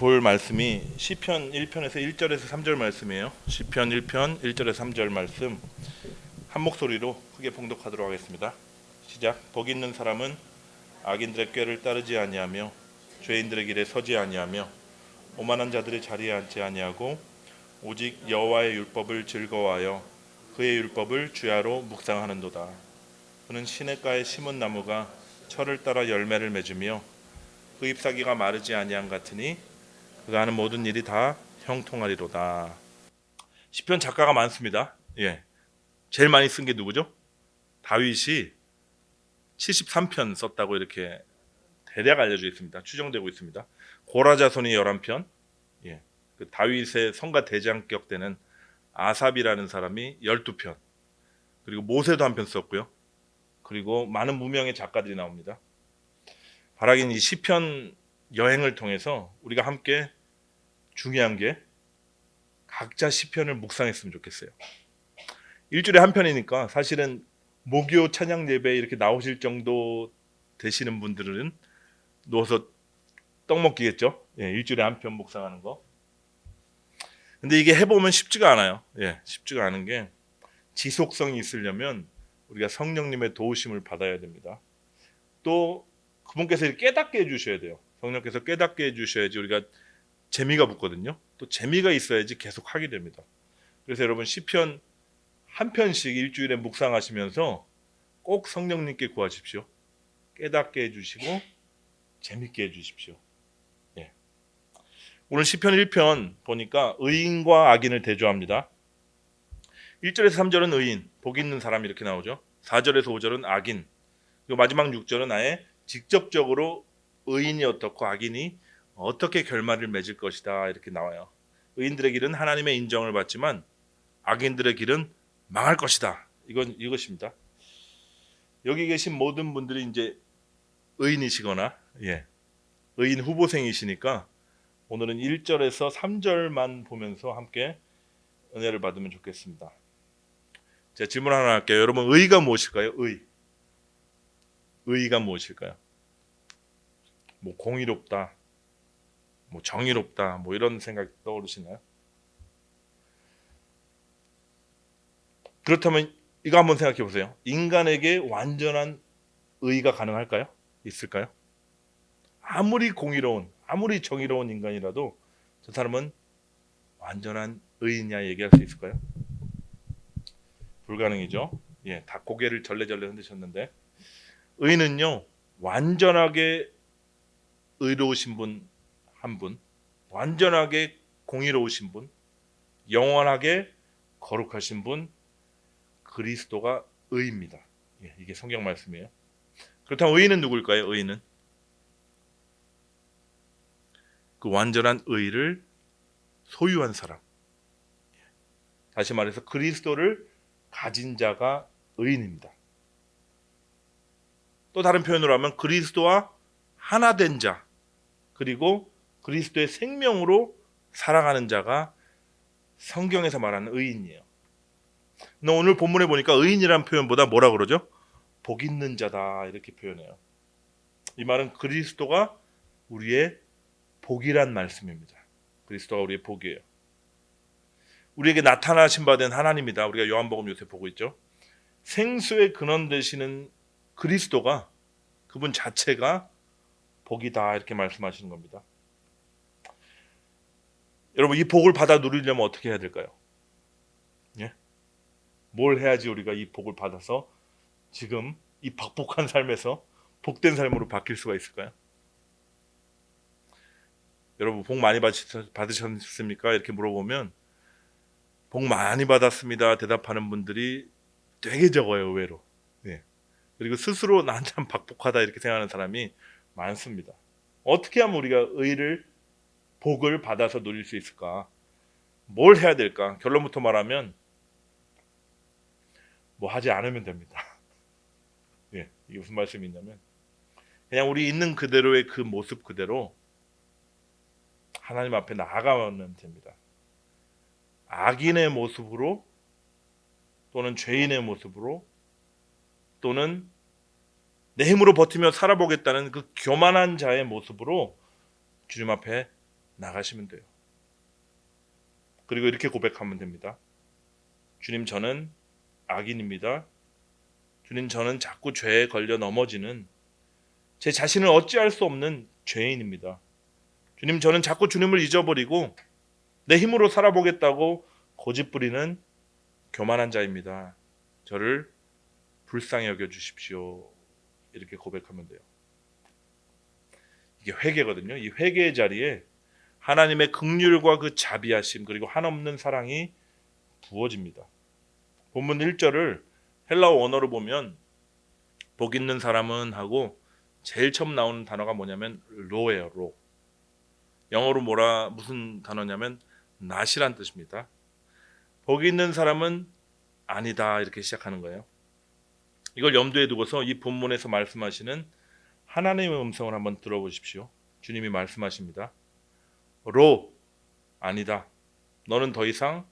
볼 말씀이 시편 1편에서 1절에서 3절 말씀이에요. 시편 1편 1절에서 3절 말씀 한 목소리로 크게 봉독하도록 하겠습니다. 시작. 복 있는 사람은 악인들의 꾀를 따르지 아니하며 죄인들의 길에 서지 아니하며 오만한 자들의 자리에 앉지 아니하고 오직 여호와의 율법을 즐거워하여 그의 율법을 주야로 묵상하는도다. 그는 시냇가에 심은 나무가 철을 따라 열매를 맺으며 그 잎사귀가 마르지 아니한 같으니 그가 하는 모든 일이 다 형통하리로다. 시편 작가가 많습니다. 제일 많이 쓴 게 누구죠? 다윗이 73편 썼다고 이렇게 대략 알려져 있습니다. 추정되고 있습니다. 고라 자손이 11편, 그 다윗의 성가 대장격 되는 아삽이라는 사람이 12편, 그리고 모세도 한 편 썼고요. 그리고 많은 무명의 작가들이 나옵니다. 바라긴 이 시편 여행을 통해서 우리가 함께 중요한 게 각자 시편을 묵상했으면 좋겠어요. 일주일에 한 편이니까 사실은 목요 찬양 예배 이렇게 나오실 정도 되시는 분들은 누워서 떡 먹기겠죠. 일주일에 한 편 묵상하는 거. 근데 이게 해보면 쉽지가 않아요. 쉽지가 않은 게 지속성이 있으려면 우리가 성령님의 도우심을 받아야 됩니다. 또 그분께서 깨닫게 해주셔야 돼요. 성령께서 깨닫게 해주셔야지 우리가 재미가 붙거든요. 또 재미가 있어야지 계속 하게 됩니다. 그래서 여러분 시편 한 편씩 일주일에 묵상하시면서 꼭 성령님께 구하십시오. 깨닫게 해주시고 재밌게 해주십시오. 오늘 시편 1편 보니까 의인과 악인을 대조합니다. 1절에서 3절은 의인, 복 있는 사람 이렇게 나오죠. 4절에서 5절은 악인, 그리고 마지막 6절은 아예 직접적으로 의인이 어떻고 악인이 어떻게 결말을 맺을 것이다 이렇게 나와요. 의인들의 길은 하나님의 인정을 받지만 악인들의 길은 망할 것이다. 이것입니다. 여기 계신 모든 분들이 이제 의인이시거나 의인 후보생이시니까 오늘은 1절에서 3절만 보면서 함께 은혜를 받으면 좋겠습니다. 제가 질문 하나 할게요. 여러분 의가 무엇일까요? 의가 무엇일까요? 뭐 공의롭다, 뭐 정의롭다, 뭐 이런 생각 떠오르시나요? 그렇다면 이거 한번 생각해 보세요. 인간에게 완전한 의가 가능할까요? 있을까요? 아무리 공의로운, 아무리 정의로운 인간이라도 저 사람은 완전한 의인이냐 얘기할 수 있을까요? 불가능이죠. 다 고개를 절레절레 흔드셨는데 의는요 완전하게 의로우신 분 한 분, 완전하게 공의로우신 분, 영원하게 거룩하신 분, 그리스도가 의입니다. 이게 성경 말씀이에요. 그렇다면 의인은 누굴까요? 의인은 그 완전한 의를 소유한 사람. 다시 말해서 그리스도를 가진 자가 의인입니다. 또 다른 표현으로 하면 그리스도와 하나 된 자, 그리고 그리스도의 생명으로 살아가는 자가 성경에서 말하는 의인이에요. 근데 오늘 본문에 보니까 의인이라는 표현보다 뭐라 그러죠? 복 있는 자다 이렇게 표현해요. 이 말은 그리스도가 우리의 복이란 말씀입니다. 그리스도가 우리의 복이에요. 우리에게 나타나신 바 된 하나님이다. 우리가 요한복음 요새 보고 있죠. 생수의 근원 되시는 그리스도가 그분 자체가 복이다 이렇게 말씀하시는 겁니다. 여러분 이 복을 받아 누리려면 어떻게 해야 될까요? 뭘 해야지 우리가 이 복을 받아서 지금 이 박복한 삶에서 복된 삶으로 바뀔 수가 있을까요? 여러분 복 많이 받으셨습니까? 이렇게 물어보면 복 많이 받았습니다 대답하는 분들이 되게 적어요. 의외로. 그리고 스스로 난 참 박복하다 이렇게 생각하는 사람이 많습니다. 어떻게 하면 우리가 복을 받아서 누릴 수 있을까? 뭘 해야 될까? 결론부터 말하면 뭐 하지 않으면 됩니다. 이게 무슨 말씀이 있냐면 그냥 우리 있는 그대로의 그 모습 그대로 하나님 앞에 나아가면 됩니다. 악인의 모습으로 또는 죄인의 모습으로 또는 내 힘으로 버티며 살아보겠다는 그 교만한 자의 모습으로 주님 앞에 나가시면 돼요. 그리고 이렇게 고백하면 됩니다. 주님, 저는 악인입니다. 주님, 저는 자꾸 죄에 걸려 넘어지는 제 자신을 어찌할 수 없는 죄인입니다. 주님, 저는 자꾸 주님을 잊어버리고 내 힘으로 살아보겠다고 고집부리는 교만한 자입니다. 저를 불쌍히 여겨주십시오. 이렇게 고백하면 돼요. 이게 회개거든요. 이 회개의 자리에 하나님의 긍휼과 그 자비하심 그리고 한없는 사랑이 부어집니다. 본문 1절을 헬라어 원어로 보면 복 있는 사람은 하고 제일 처음 나오는 단어가 뭐냐면 로예요. 로. 영어로 무슨 단어냐면 not이란 뜻입니다. 복 있는 사람은 아니다 이렇게 시작하는 거예요. 이걸 염두에 두고서 이 본문에서 말씀하시는 하나님의 음성을 한번 들어보십시오. 주님이 말씀하십니다. 로, 아니다. 너는 더 이상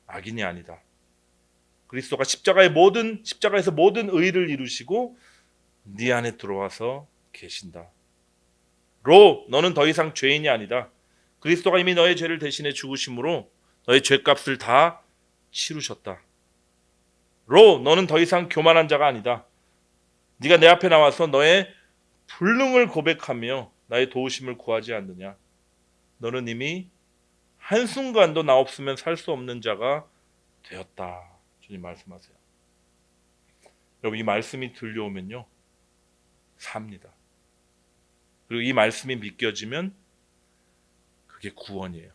악인이 아니다. 그리스도가 십자가에서 모든 의를 이루시고 네 안에 들어와서 계신다. 로, 너는 더 이상 죄인이 아니다. 그리스도가 이미 너의 죄를 대신해 죽으심으로 너의 죄값을 다 치르셨다. 로, 너는 더 이상 교만한 자가 아니다. 네가 내 앞에 나와서 너의 불능을 고백하며 나의 도우심을 구하지 않느냐. 너는 이미 한순간도 나 없으면 살 수 없는 자가 되었다. 주님 말씀하세요. 여러분, 이 말씀이 들려오면요 삽니다. 그리고 이 말씀이 믿겨지면 그게 구원이에요.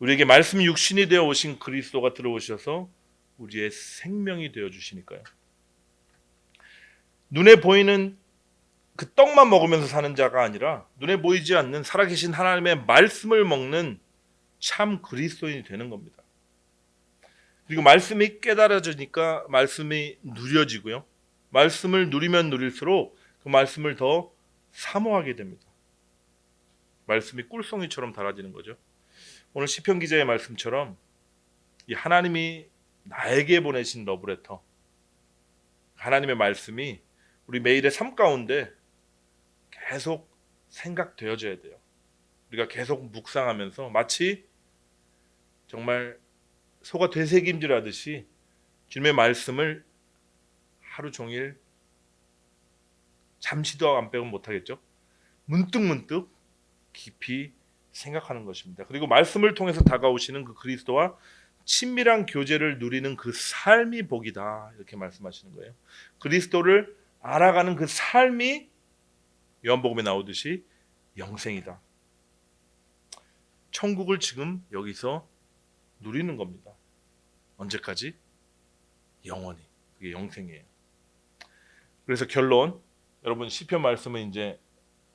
우리에게 말씀이 육신이 되어 오신 그리스도가 들어오셔서 우리의 생명이 되어 주시니까요. 눈에 보이는 그 떡만 먹으면서 사는 자가 아니라 눈에 보이지 않는 살아계신 하나님의 말씀을 먹는 참 그리스도인이 되는 겁니다. 그리고 말씀이 깨달아지니까 말씀이 누려지고요. 말씀을 누리면 누릴수록 그 말씀을 더 사모하게 됩니다. 말씀이 꿀송이처럼 달아지는 거죠. 오늘 시편 기자의 말씀처럼 이 하나님이 나에게 보내신 러브레터, 하나님의 말씀이 우리 매일의 삶 가운데 계속 생각되어져야 돼요. 우리가 계속 묵상하면서 마치 정말 소가 되새김질하듯이 주님의 말씀을 하루 종일 잠시도 안 빼면 못하겠죠. 문득문득 깊이 생각하는 것입니다. 그리고 말씀을 통해서 다가오시는 그 그리스도와 친밀한 교제를 누리는 그 삶이 복이다 이렇게 말씀하시는 거예요. 그리스도를 알아가는 그 삶이 요한복음에 나오듯이 영생이다. 천국을 지금 여기서 누리는 겁니다. 언제까지? 영원히. 그게 영생이에요. 그래서 결론, 여러분 시편 말씀은 이제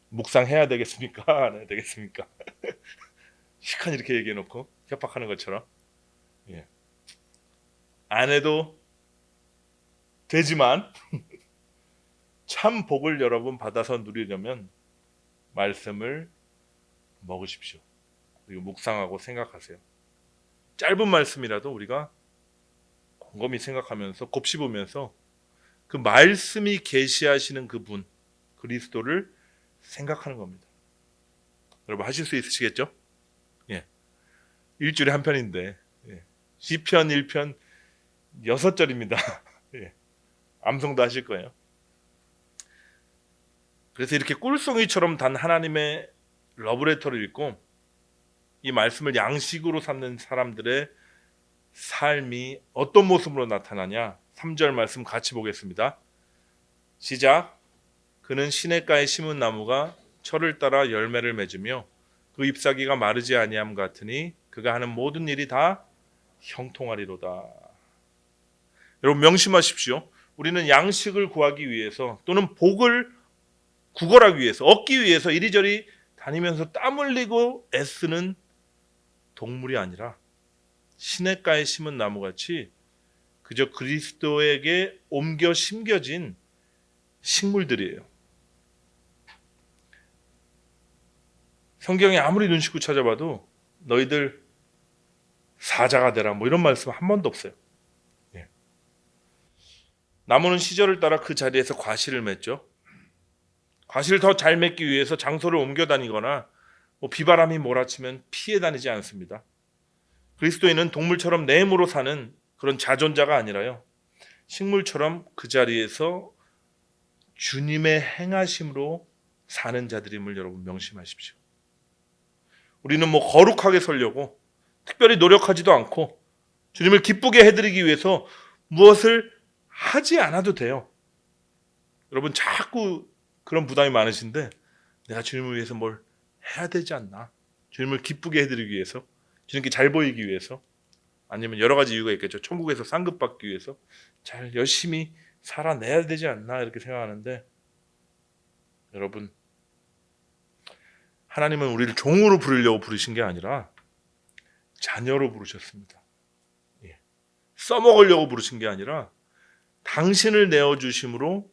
묵상해야 되겠습니까? 안 해야 되겠습니까? 시간 이렇게 얘기해놓고 협박하는 것처럼 안 해도 되지만 참 복을 여러분 받아서 누리려면 말씀을 먹으십시오. 그리고 묵상하고 생각하세요. 짧은 말씀이라도 우리가 곰곰이 생각하면서 곱씹으면서 그 말씀이 계시하시는 그분 그리스도를 생각하는 겁니다. 여러분 하실 수 있으시겠죠? 일주일에 한 편인데 시편 1편 6절입니다. 암송도 하실 거예요. 그래서 이렇게 꿀송이처럼 단 하나님의 러브레터를 읽고 이 말씀을 양식으로 삼는 사람들의 삶이 어떤 모습으로 나타나냐. 3절 말씀 같이 보겠습니다. 시작. 그는 시냇가에 심은 나무가 철을 따라 열매를 맺으며 그 잎사귀가 마르지 아니함 같으니 그가 하는 모든 일이 다 형통하리로다. 여러분 명심하십시오. 우리는 양식을 구하기 위해서 또는 복을 구걸하기 위해서 얻기 위해서 이리저리 다니면서 땀 흘리고 애쓰는 동물이 아니라 시냇가에 심은 나무같이 그저 그리스도에게 옮겨 심겨진 식물들이에요. 성경에 아무리 눈 씻고 찾아봐도 너희들 사자가 되라 뭐 이런 말씀 한 번도 없어요. 나무는 시절을 따라 그 자리에서 과실을 맺죠. 과실을 더 잘 맺기 위해서 장소를 옮겨 다니거나 비바람이 몰아치면 피해 다니지 않습니다. 그리스도인은 동물처럼 내 힘으로 사는 그런 자존자가 아니라요, 식물처럼 그 자리에서 주님의 행하심으로 사는 자들임을 여러분 명심하십시오. 우리는 거룩하게 살려고 특별히 노력하지도 않고 주님을 기쁘게 해드리기 위해서 무엇을 하지 않아도 돼요. 여러분 자꾸 그런 부담이 많으신데, 내가 주님을 위해서 뭘 해야 되지 않나? 주님을 기쁘게 해드리기 위해서, 주님께 잘 보이기 위해서, 아니면 여러 가지 이유가 있겠죠. 천국에서 상급받기 위해서 잘 열심히 살아내야 되지 않나 이렇게 생각하는데, 여러분, 하나님은 우리를 종으로 부르려고 부르신 게 아니라 자녀로 부르셨습니다. 써먹으려고 부르신 게 아니라 당신을 내어주심으로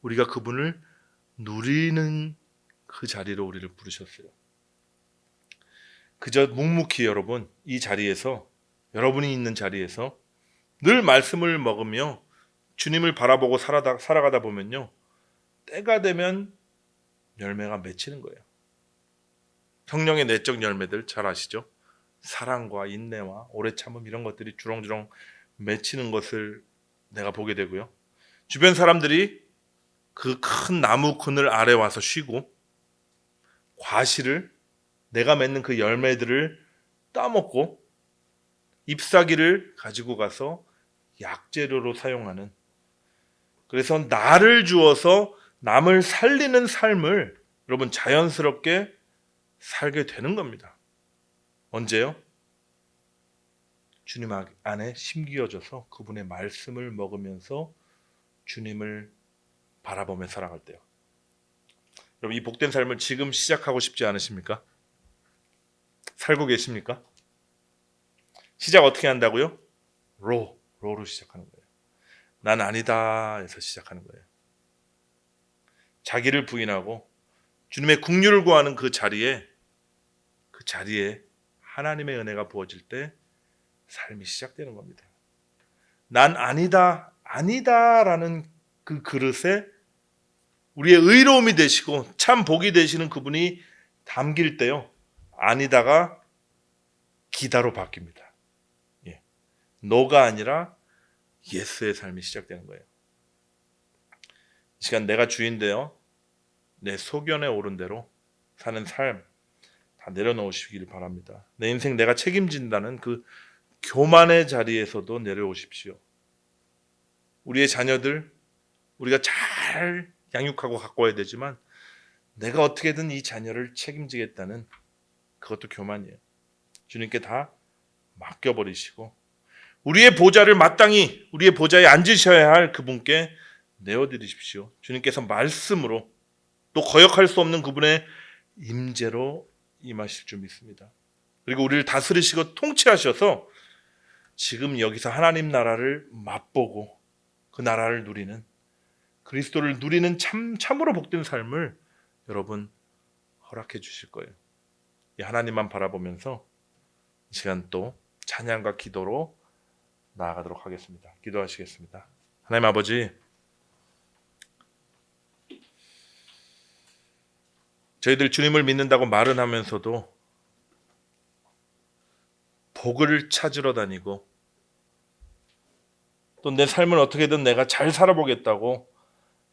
우리가 그분을 누리는 그 자리로 우리를 부르셨어요. 그저 묵묵히 여러분 이 자리에서, 여러분이 있는 자리에서 늘 말씀을 먹으며 주님을 바라보고 살아가다 보면요, 때가 되면 열매가 맺히는 거예요. 성령의 내적 열매들 잘 아시죠? 사랑과 인내와 오래 참음, 이런 것들이 주렁주렁 맺히는 것을 내가 보게 되고요, 주변 사람들이 그 큰 나무 그늘 아래 와서 쉬고 과실을, 내가 맺는 그 열매들을 따먹고 잎사귀를 가지고 가서 약재료로 사용하는, 그래서 나를 주어서 남을 살리는 삶을 여러분 자연스럽게 살게 되는 겁니다. 언제요? 주님 안에 심기어져서 그분의 말씀을 먹으면서 주님을 바라보며 살아갈 때요. 여러분 이 복된 삶을 지금 시작하고 싶지 않으십니까? 살고 계십니까? 시작 어떻게 한다고요? 로로 시작하는 거예요. 난 아니다 해서 시작하는 거예요. 자기를 부인하고 주님의 긍휼을 구하는 그 자리에 하나님의 은혜가 부어질 때 삶이 시작되는 겁니다. 난 아니다라는 그 그릇에 우리의 의로움이 되시고 참 복이 되시는 그분이 담길 때요, 아니다가 기다로 바뀝니다. 노가 아니라 예스의 삶이 시작되는 거예요. 이 시간 내가 주인되어 내 소견에 오른 대로 사는 삶 다 내려놓으시기를 바랍니다. 내 인생 내가 책임진다는 그 교만의 자리에서도 내려오십시오. 우리의 자녀들 우리가 잘 양육하고 가꿔야 되지만, 내가 어떻게든 이 자녀를 책임지겠다는 그것도 교만이에요. 주님께 다 맡겨버리시고 우리의 보좌를 마땅히 우리의 보좌에 앉으셔야 할 그분께 내어드리십시오. 주님께서 말씀으로, 또 거역할 수 없는 그분의 임재로 임하실 줄 믿습니다. 그리고 우리를 다스리시고 통치하셔서 지금 여기서 하나님 나라를 맛보고 그 나라를 누리는, 그리스도를 누리는 참으로 복된 삶을 여러분 허락해 주실 거예요. 이 하나님만 바라보면서 이 시간 또 찬양과 기도로 나아가도록 하겠습니다. 기도하시겠습니다. 하나님 아버지, 저희들 주님을 믿는다고 말은 하면서도 복을 찾으러 다니고 또 내 삶을 어떻게든 내가 잘 살아보겠다고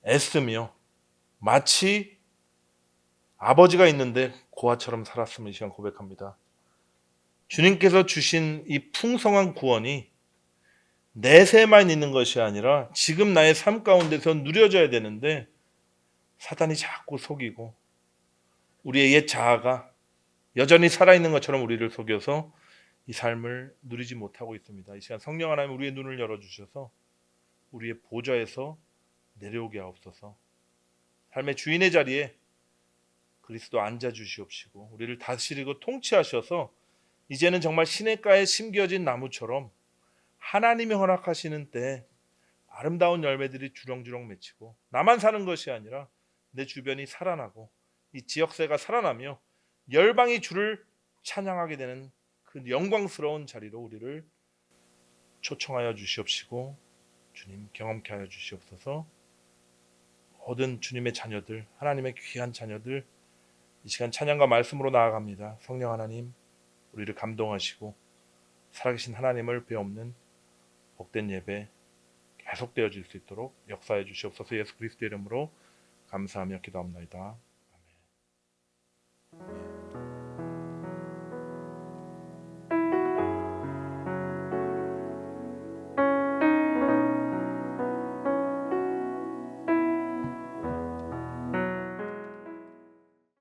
애쓰며 마치 아버지가 있는데 고아처럼 살았음을 이 시간 고백합니다. 주님께서 주신 이 풍성한 구원이 내세만 있는 것이 아니라 지금 나의 삶 가운데서 누려져야 되는데, 사단이 자꾸 속이고 우리의 옛 자아가 여전히 살아있는 것처럼 우리를 속여서 이 삶을 누리지 못하고 있습니다. 이 시간 성령 하나님 우리의 눈을 열어주셔서 우리의 보좌에서 내려오게 하옵소서. 삶의 주인의 자리에 그리스도 앉아주시옵시고 우리를 다스리고 통치하셔서 이제는 정말 시냇가에 심겨진 나무처럼 하나님이 허락하시는 때 아름다운 열매들이 주렁주렁 맺히고, 나만 사는 것이 아니라 내 주변이 살아나고 이 지역사회가 살아나며 열방이 주를 찬양하게 되는 그 영광스러운 자리로 우리를 초청하여 주시옵시고 주님 경험케 하여 주시옵소서. 모든 주님의 자녀들, 하나님의 귀한 자녀들 이 시간 찬양과 말씀으로 나아갑니다. 성령 하나님, 우리를 감동하시고 살아계신 하나님을 배움는 복된 예배 계속되어질 수 있도록 역사해 주시옵소서. 예수 그리스도의 이름으로 감사하며 기도합니다.